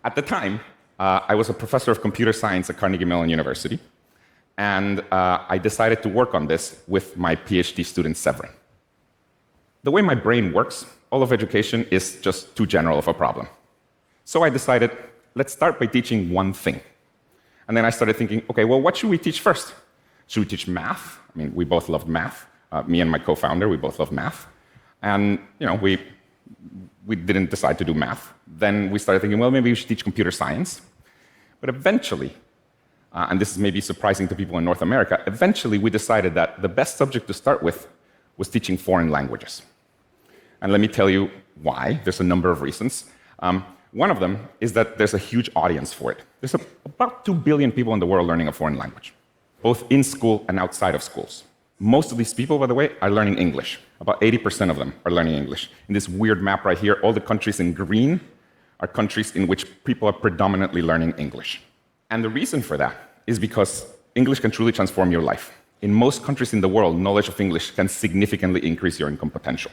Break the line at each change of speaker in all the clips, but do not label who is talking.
At the time, I was a professor of computer science at Carnegie Mellon University, and I decided to work on this with my PhD student, Severin. The way my brain works, all of education is just too general of a problem. So I decided, let's start by teaching one thing. And then I started thinking, okay, well, what should we teach first? Should we teach math? I mean, we both loved math. Me and my co-founder, we both love math. And we didn't decide to do math. Then we started thinking, well, maybe we should teach computer science. But eventually, and this is maybe surprising to people in North America, eventually we decided that the best subject to start with was teaching foreign languages. And let me tell you why. There's a number of reasons. One of them is that there's a huge audience for it. There's about 2 billion people in the world learning a foreign language, both in school and outside of schools. Most of these people, by the way, are learning English. About 80% of them are learning English. In this weird map right here, all the countries in green are countries in which people are predominantly learning English. And the reason for that is because English can truly transform your life. In most countries in the world, knowledge of English can significantly increase your income potential.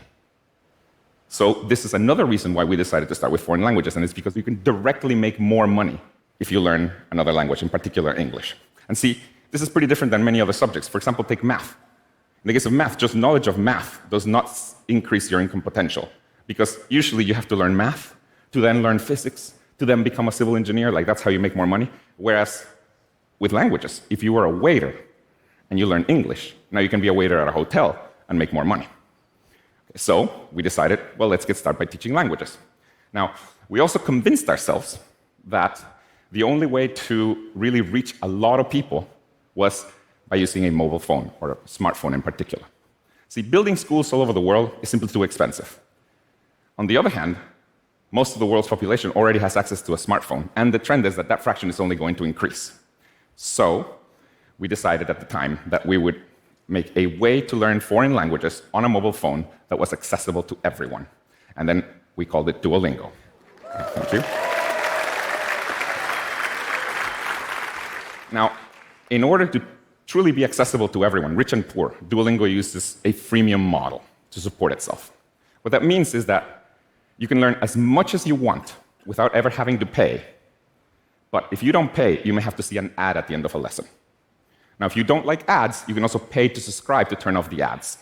So this is another reason why we decided to start with foreign languages, and it's because you can directly make more money if you learn another language, in particular English. And see, this is pretty different than many other subjects. For example, take math. In the case of math, just knowledge of math does not increase your income potential, because usually you have to learn math to then learn physics, to then become a civil engineer. Like, that's how you make more money. Whereas with languages, if you were a waiter and you learn English, now you can be a waiter at a hotel and make more money. So we decided, well, let's get started by teaching languages. Now, we also convinced ourselves that the only way to really reach a lot of people was by using a mobile phone, or a smartphone in particular. See, building schools all over the world is simply too expensive. On the other hand, most of the world's population already has access to a smartphone, and the trend is that that fraction is only going to increase. So we decided at the time that we would make a way to learn foreign languages on a mobile phone that was accessible to everyone. And then we called it Duolingo. Thank you. Now, in order to truly be accessible to everyone, rich and poor, Duolingo uses a freemium model to support itself. What that means is that you can learn as much as you want without ever having to pay. But if you don't pay, you may have to see an ad at the end of a lesson. Now, if you don't like ads, you can also pay to subscribe to turn off the ads.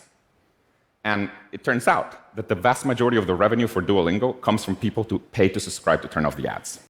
And it turns out that the vast majority of the revenue for Duolingo comes from people who pay to subscribe to turn off the ads.